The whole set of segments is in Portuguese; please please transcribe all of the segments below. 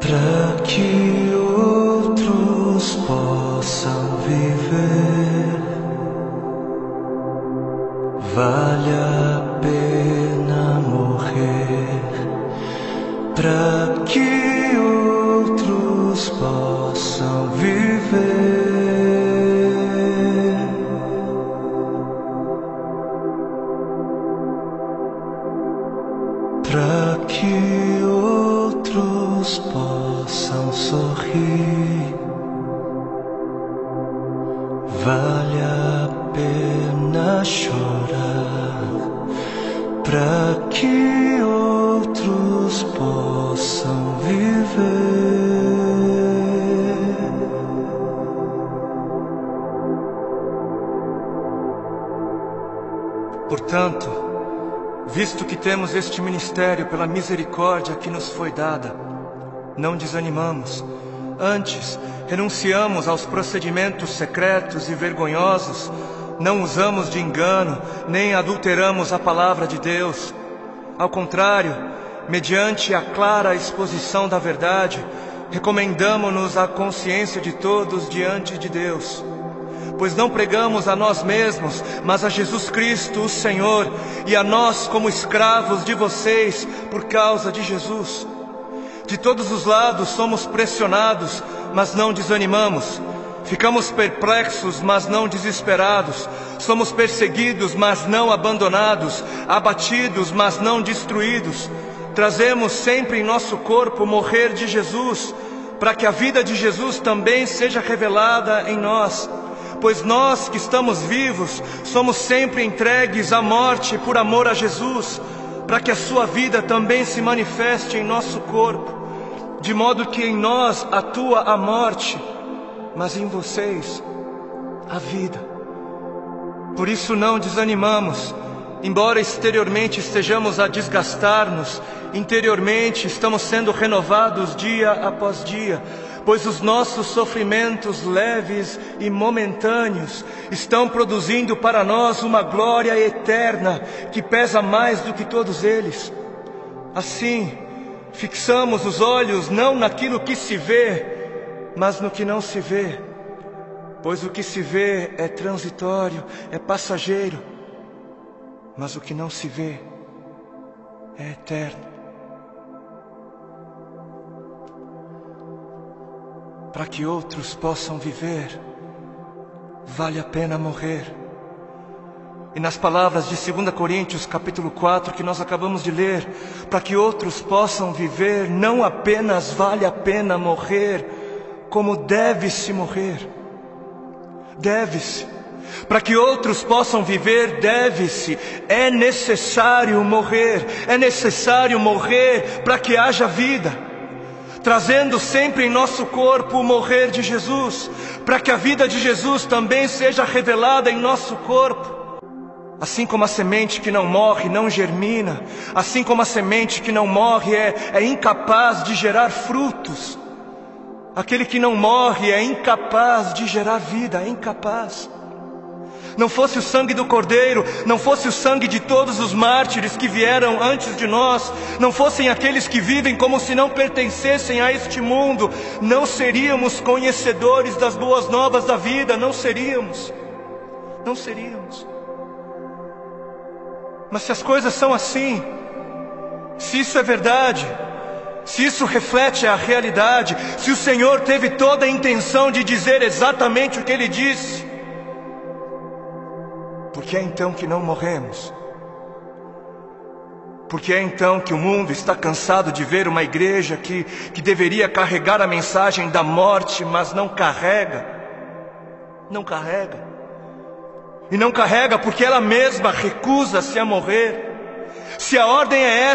para que outros possam viver. Vale a pena morrer para que outros possam viver. Para que outros possam sorrir. Vale a pena chorar para que outros possam viver. Portanto, visto que temos este ministério pela misericórdia que nos foi dada, não desanimamos. Antes, renunciamos aos procedimentos secretos e vergonhosos, não usamos de engano, nem adulteramos a palavra de Deus. Ao contrário, mediante a clara exposição da verdade, recomendamo-nos à consciência de todos diante de Deus. Pois não pregamos a nós mesmos, mas a Jesus Cristo, o Senhor, e a nós como escravos de vocês por causa de Jesus. De todos os lados somos pressionados, mas não desanimamos. Ficamos perplexos, mas não desesperados. Somos perseguidos, mas não abandonados. Abatidos, mas não destruídos. Trazemos sempre em nosso corpo o morrer de Jesus, para que a vida de Jesus também seja revelada em nós. Pois nós que estamos vivos, somos sempre entregues à morte por amor a Jesus, para que a sua vida também se manifeste em nosso corpo, de modo que em nós atua a morte, mas em vocês a vida. Por isso não desanimamos, embora exteriormente estejamos a desgastar-nos, interiormente estamos sendo renovados dia após dia, pois os nossos sofrimentos leves e momentâneos estão produzindo para nós uma glória eterna que pesa mais do que todos eles. Assim, fixamos os olhos não naquilo que se vê, mas no que não se vê, pois o que se vê é transitório, é passageiro, mas o que não se vê é eterno. Para que outros possam viver, vale a pena morrer. E nas palavras de 2 Coríntios capítulo 4 que nós acabamos de ler, para que outros possam viver, não apenas vale a pena morrer, como deve-se morrer. Deve-se. Para que outros possam viver, deve-se. É necessário morrer. É necessário morrer para que haja vida. Trazendo sempre em nosso corpo o morrer de Jesus, para que a vida de Jesus também seja revelada em nosso corpo. Assim como a semente que não morre não germina, assim como a semente que não morre é incapaz de gerar frutos, aquele que não morre é incapaz de gerar vida, é incapaz. Não fosse o sangue do Cordeiro, não fosse o sangue de todos os mártires que vieram antes de nós, não fossem aqueles que vivem como se não pertencessem a este mundo, não seríamos conhecedores das boas novas da vida, não seríamos. Mas se as coisas são assim, se isso é verdade, se isso reflete a realidade, se o Senhor teve toda a intenção de dizer exatamente o que Ele disse, por que é então que não morremos? Por que é então que o mundo está cansado de ver uma igreja que deveria carregar a mensagem da morte, mas não carrega? Não carrega. E não carrega porque ela mesma recusa-se a morrer. Se a ordem é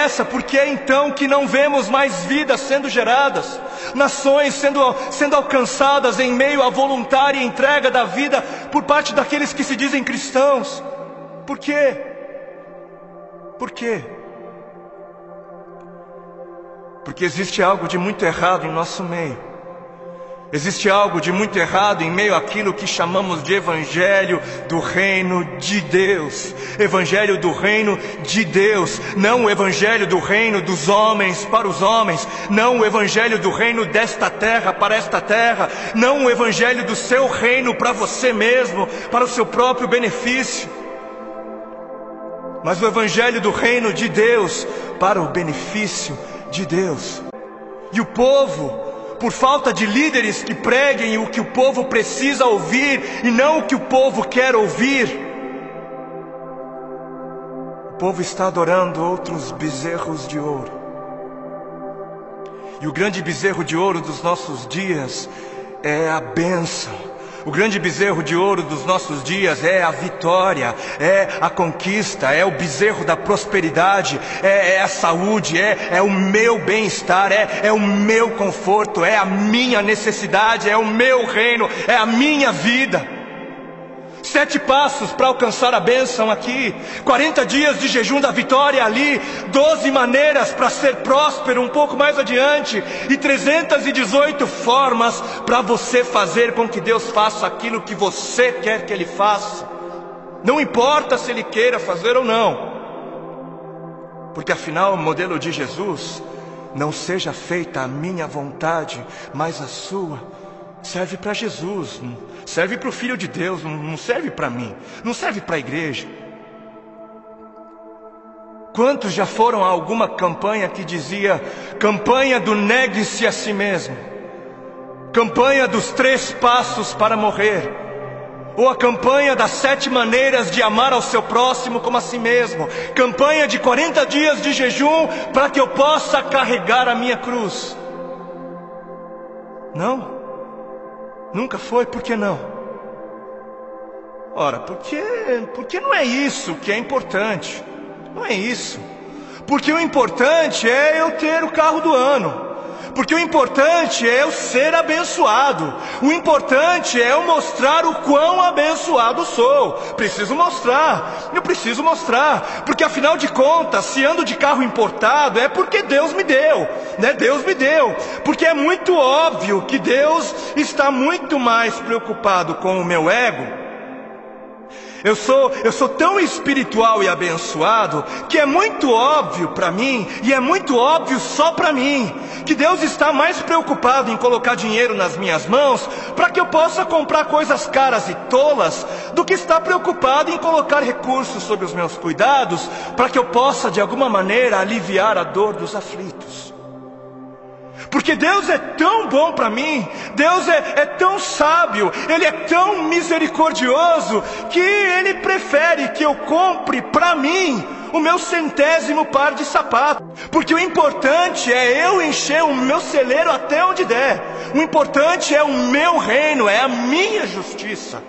essa, por que é então que não vemos mais vidas sendo geradas? Nações sendo alcançadas em meio à voluntária entrega da vida por parte daqueles que se dizem cristãos? Por quê? Por quê? Porque existe algo de muito errado em nosso meio. Existe algo de muito errado em meio àquilo que chamamos de Evangelho do Reino de Deus. Evangelho do Reino de Deus. Não o Evangelho do Reino dos homens para os homens. Não o Evangelho do Reino desta terra para esta terra. Não o Evangelho do seu reino para você mesmo, para o seu próprio benefício. Mas o Evangelho do Reino de Deus para o benefício de Deus. E o povo, por falta de líderes que preguem o que o povo precisa ouvir e não o que o povo quer ouvir, o povo está adorando outros bezerros de ouro. E o grande bezerro de ouro dos nossos dias é a bênção. O grande bezerro de ouro dos nossos dias é a vitória, é a conquista, é o bezerro da prosperidade, é a saúde, é o meu bem-estar, é o meu conforto, é a minha necessidade, é o meu reino, é a minha vida. 7 passos para alcançar a bênção aqui, 40 dias de jejum da vitória ali, 12 maneiras para ser próspero um pouco mais adiante, e 318 formas para você fazer com que Deus faça aquilo que você quer que Ele faça. Não importa se Ele queira fazer ou não, porque afinal o modelo de Jesus, não seja feita a minha vontade, mas a sua, serve para Jesus, serve para o Filho de Deus, não serve para mim, não serve para a igreja. Quantos já foram a alguma campanha que dizia: campanha do negue-se a si mesmo, campanha dos 3 passos para morrer, ou a campanha das 7 maneiras de amar ao seu próximo como a si mesmo, campanha de 40 dias de jejum para que eu possa carregar a minha cruz? Não? Nunca foi? Por que não? Ora, porque não é isso que é importante. Não é isso. Porque o importante é eu ter o carro do ano. Porque o importante é eu ser abençoado. O importante é eu mostrar o quão abençoado sou. Preciso mostrar. Eu preciso mostrar. Porque afinal de contas, se ando de carro importado, é porque Deus me deu, né? Deus me deu. Porque é muito óbvio que Deus está muito mais preocupado com o meu ego. Eu sou tão espiritual e abençoado que é muito óbvio para mim, e é muito óbvio só para mim, que Deus está mais preocupado em colocar dinheiro nas minhas mãos para que eu possa comprar coisas caras e tolas, do que está preocupado em colocar recursos sob os meus cuidados para que eu possa de alguma maneira aliviar a dor dos aflitos. Porque Deus é tão bom para mim, Deus é tão sábio, Ele é tão misericordioso, que Ele prefere que eu compre para mim o meu 100º par de sapatos. Porque o importante é eu encher o meu celeiro até onde der. O importante é o meu reino, é a minha justiça.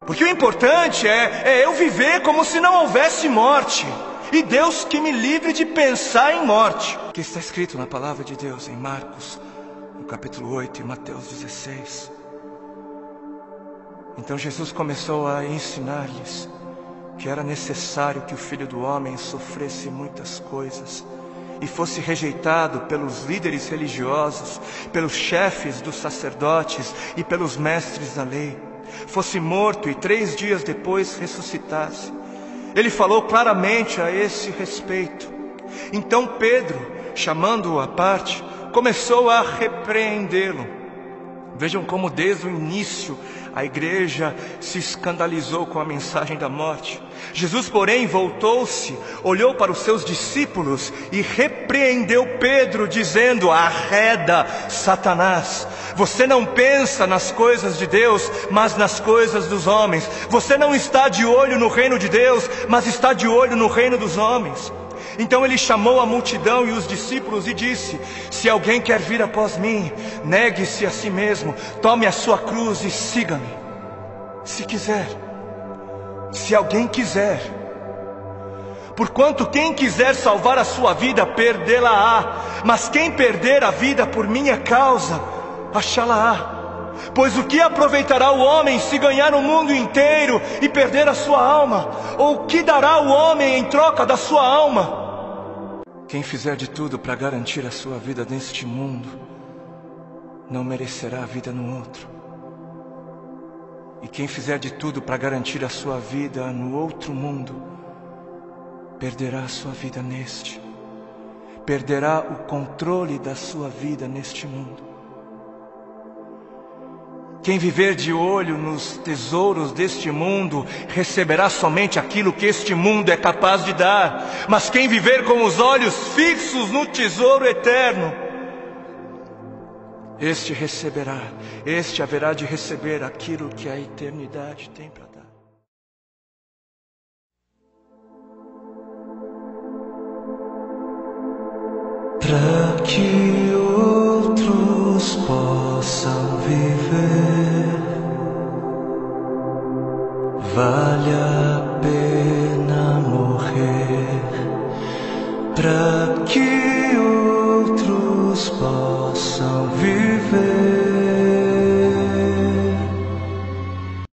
Porque o importante é eu viver como se não houvesse morte. E Deus que me livre de pensar em morte. Que está escrito na palavra de Deus em Marcos, no capítulo 8 e Mateus 16. Então Jesus começou a ensinar-lhes que era necessário que o Filho do Homem sofresse muitas coisas e fosse rejeitado pelos líderes religiosos, pelos chefes dos sacerdotes e pelos mestres da lei, fosse morto e 3 dias depois ressuscitasse. Ele falou claramente a esse respeito. Então Pedro, chamando-o à parte, começou a repreendê-lo. Vejam como desde o início a igreja se escandalizou com a mensagem da morte. Jesus, porém, voltou-se, olhou para os seus discípulos e repreendeu Pedro, dizendo: arreda, Satanás, você não pensa nas coisas de Deus, mas nas coisas dos homens. Você não está de olho no reino de Deus, mas está de olho no reino dos homens. Então ele chamou a multidão e os discípulos e disse: se alguém quer vir após mim, negue-se a si mesmo, tome a sua cruz e siga-me. Se quiser, se alguém quiser. Porquanto quem quiser salvar a sua vida, perdê-la-á. Mas quem perder a vida por minha causa, achá-la-á. Pois o que aproveitará o homem se ganhar o mundo inteiro e perder a sua alma? Ou o que dará o homem em troca da sua alma? Quem fizer de tudo para garantir a sua vida neste mundo, não merecerá a vida no outro. E quem fizer de tudo para garantir a sua vida no outro mundo, perderá a sua vida neste. Perderá o controle da sua vida neste mundo. Quem viver de olho nos tesouros deste mundo, receberá somente aquilo que este mundo é capaz de dar. Mas quem viver com os olhos fixos no tesouro eterno, este receberá, este haverá de receber aquilo que a eternidade tem para dar. Para que outros possam viver, vale a pena morrer. Para que